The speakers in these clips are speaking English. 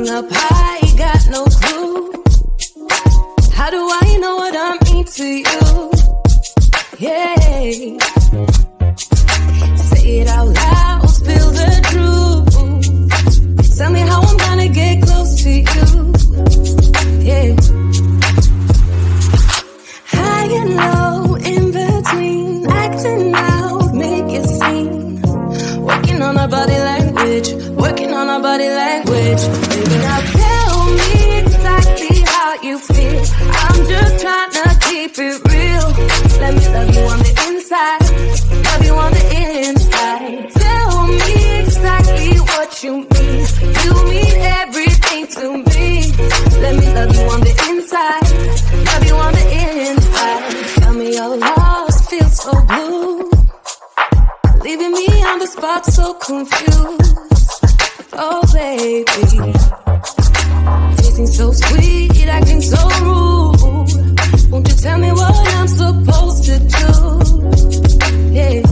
Sitting up high, got no clue. How do I know what I mean to you? Yeah. Say it out loud, spill the truth. Tell me how I'm gonna get close to you. Yeah. High and low, in between, acting out, make it seem. Working on our body language, working on our body language. Baby, now tell me exactly how you feel. I'm just trying to keep it real. Let me love you on the inside, love you on the inside. Tell me exactly what you mean. You mean everything to me. Let me love you on the inside, love you on the inside. Tell me you're lost, feel so blue, leaving me on the spot so confused. Oh baby, tasting so sweet, acting so rude. Won't you tell me what I'm supposed to do? Yeah.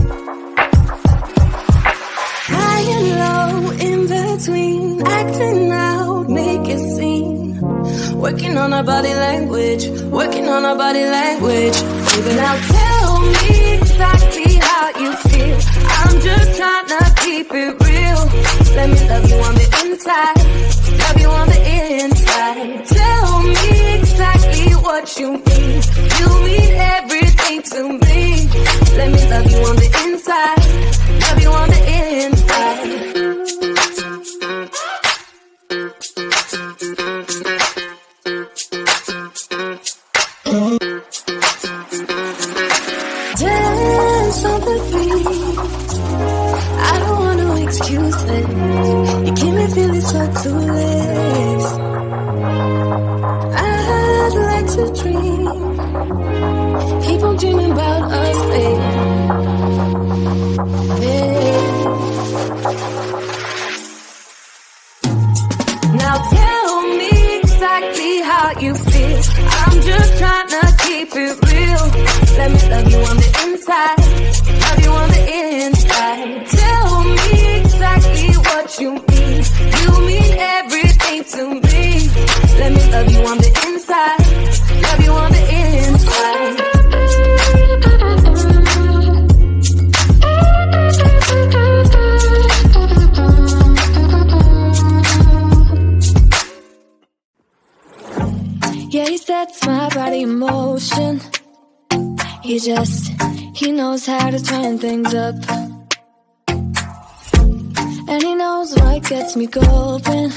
High and low, in between, acting out, make it seem. Working on our body language, working on our body language. Baby, now tell me exactly how you feel. I'm just trying to keep it real. Let me love you on the inside, love you on the inside. Tell me exactly what you mean. You mean everything to me. Let me love you on the inside, love you on the inside. Dance on the beat, I don't want no excuses. You keep me feeling so clueless. I'd like to dream, keep on dreaming about us, baby. Now tell me exactly how you feel. I'm just trying to keep it real. Let me love you on the inside, love you on the inside. Tell me exactly what you mean. You mean everything to me. Let me love you on the inside, love you on the inside. Yeah, he sets my body in motion. He knows how to turn things up. And he knows what gets me going.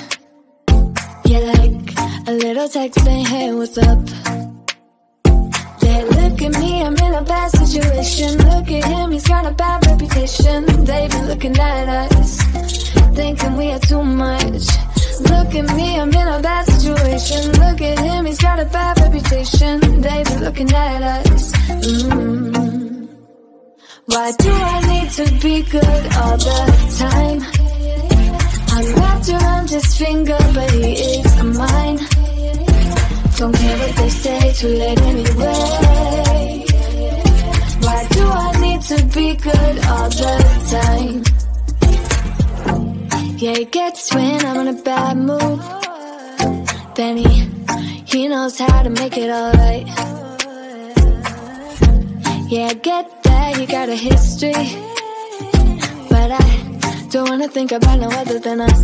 Yeah, like a little text saying, hey, what's up? Yeah, look at me, I'm in a bad situation. Look at him, he's got a bad reputation. They be looking at us, thinking we are too much. Look at me, I'm in a bad situation. Look at him, he's got a bad reputation. They be looking at us. Why do I need to be good all the time? I'm wrapped around his finger, but he is mine. Don't care what they say, too late anyway. Why do I need to be good all the time? Yeah, he gets when I'm in a bad mood. Then he knows how to make it alright. Yeah, I get that you got a history, but I don't wanna think about no other than us.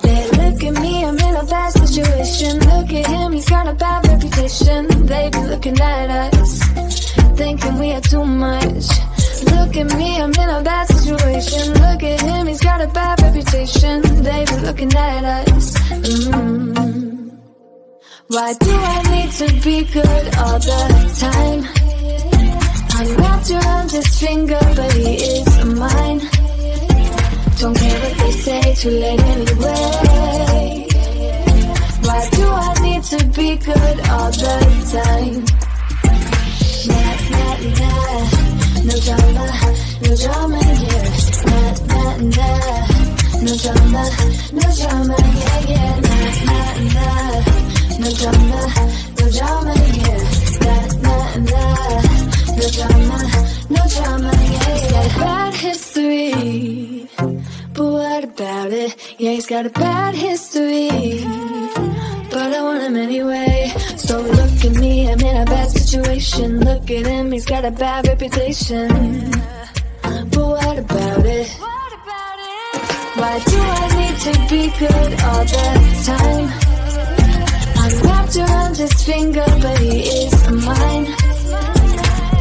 Yeah, look at me, I'm in a bad situation. Look at him, he's got a bad reputation. They be looking at us, thinking we are too much. Look at me, I'm in a bad situation. Look at him, he's got a bad reputation. They be looking at us. Why do I need to be good all the time? I'm wrapped around his finger, but he is mine. Don't care what they say, too late anyway. Why do I need to be good all the time? Nah, nah, nah. No drama, no drama, yeah. Nah, nah, nah. No drama, no drama, yeah, yeah. Nah, nah, nah. No drama, no drama, yeah. Nah, nah, nah. No drama, no drama, yeah, yeah. Bad history, But what about it? Yeah, he's got a bad history, but I want him anyway. So look at me, I'm in a bad situation. Look at him, he's got a bad reputation. But what about it? Why do I need to be good all the time? I'm wrapped around his finger, but he is mine.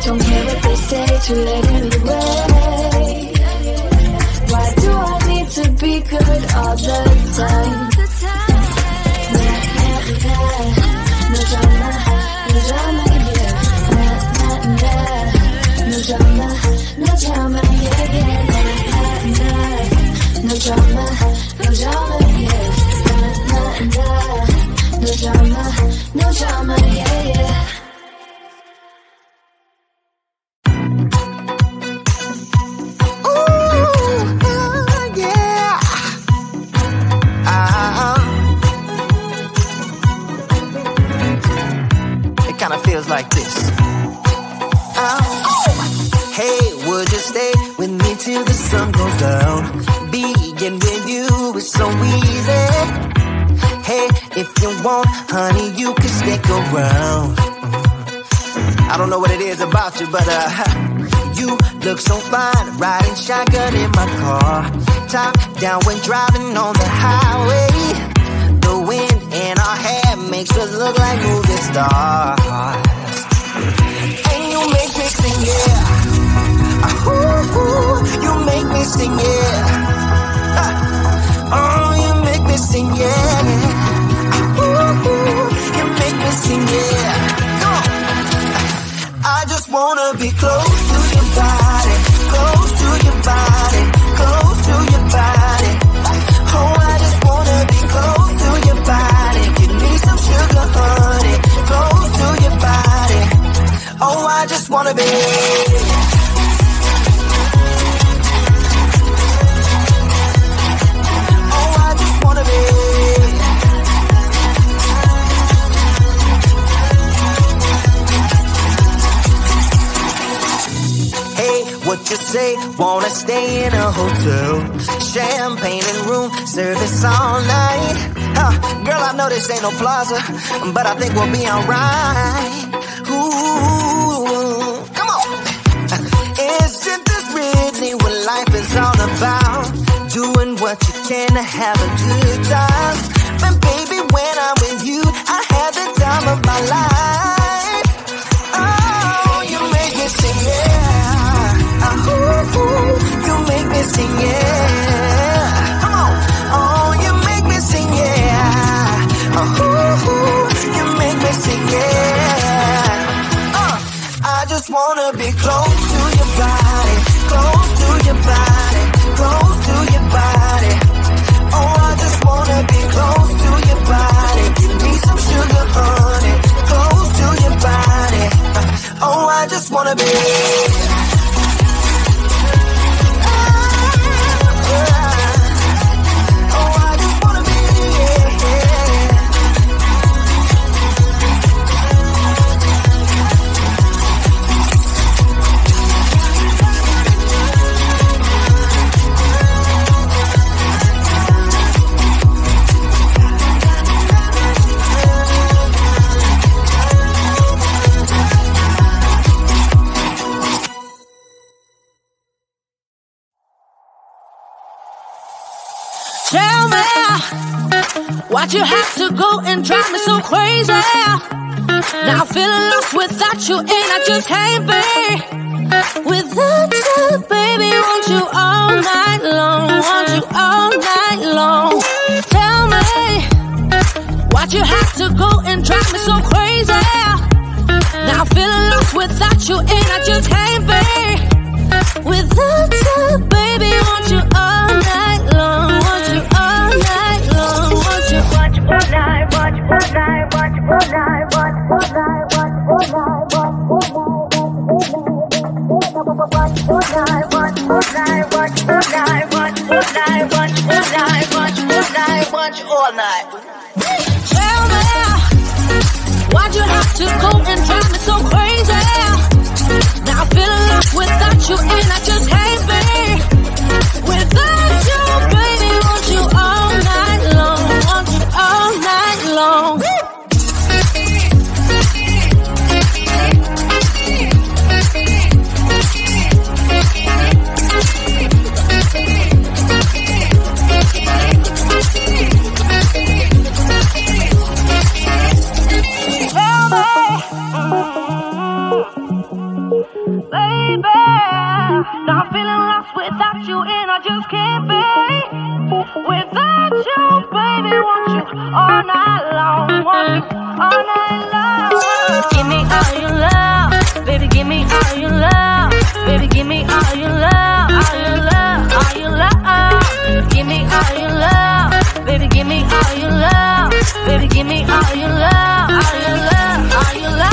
Don't care what they say, too late anyway. Why do I need to be good all the time? No drama, no drama, yeah. No drama, no drama, yeah, yeah. No drama, no drama, yeah. No drama, no drama, yeah, yeah. Kinda feels like this. Hey, would you stay with me till the sun goes down? Being with you is so easy. Hey, if you want, honey, you can stick around. I don't know what it is about you, but you look so fine, riding shotgun in my car, top down when driving on the highway. The wind in our hair makes us look like movie stars. And you make me sing, yeah. Ooh, you make me sing, yeah. Oh, you make me sing, yeah. Ooh, you make me sing, yeah. Come on. I just wanna be close to your body, close to your body, close to your body. Oh, I just wanna be close to your body. Give me some sugar, honey, close to your body. Oh, I just wanna be. Oh, I just wanna be. Hey, what you say? Wanna stay in a hotel? Champagne and room service all night. Girl, I know this ain't no plaza, but I think we'll be alright. Ooh, come on. Isn't this really what life is all about? Doing what you can to have a good time. But baby, when I'm with you, I have the time of my life. Oh, you make me sing, yeah. Ooh, you make me sing, yeah. Come on. Oh, you make me sing, yeah. Ooh, you make me sing, yeah. I just wanna be close to your body, close to your body, close to your body. Oh, I just wanna be close to your body. Give me some sugar, honey, close to your body. Oh, I just wanna be. Tell me, why'd you have to go and drive me so crazy? Now feeling lost without you, and I just can't be without you, baby. Want you all night long, want you all night long. Tell me, why'd you have to go and drive me so crazy? Now feeling lost without you, and I just can't be without you, baby. Want you all night long, want you all night long, want you. Watch all night, watch all night, watch all night, watch all night, watch all night, watch all night, watch all night, watch all night, watch all night, watch all night, watch all night, watch all night. Tell me, why'd you have to go and drive me so crazy? Now feeling lost without you, and I just can't be without you. all night long. Want you all night long. Give me all your love, baby. Give me all your love, baby. Give me all your love, all your love, all your love. Give me all your love, baby. Give me all your love, baby. Give me all your love, all your love, all your love.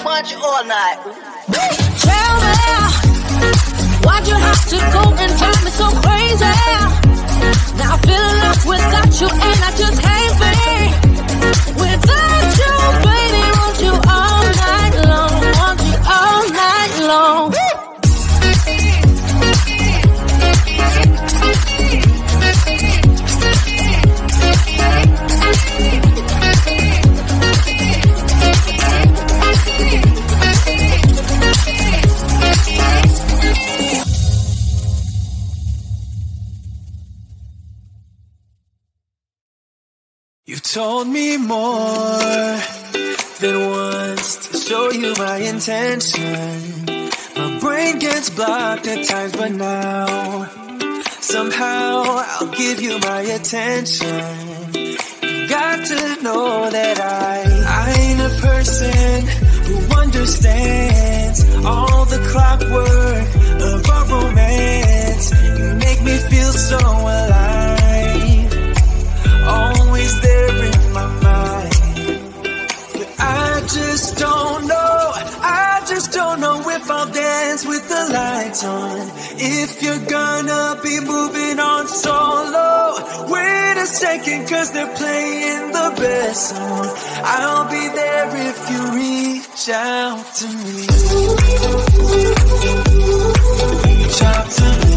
Watch all night. Tell me, why'd you have to go and drive me so crazy? Now I feel lost without you and I just can't be. Without you, baby, want you all night long. Want you all night long. You told me more than once to show you my intention. My brain gets blocked at times, but now somehow I'll give you my attention. You got to know that I ain't a person who understands all the clockwork of our romance. You make me feel so alive. Always there in my mind. But I just don't know if I'll dance with the lights on. If you're gonna be moving on solo, wait a second, 'cause they're playing the best song. I'll be there if you reach out to me. Reach out to me.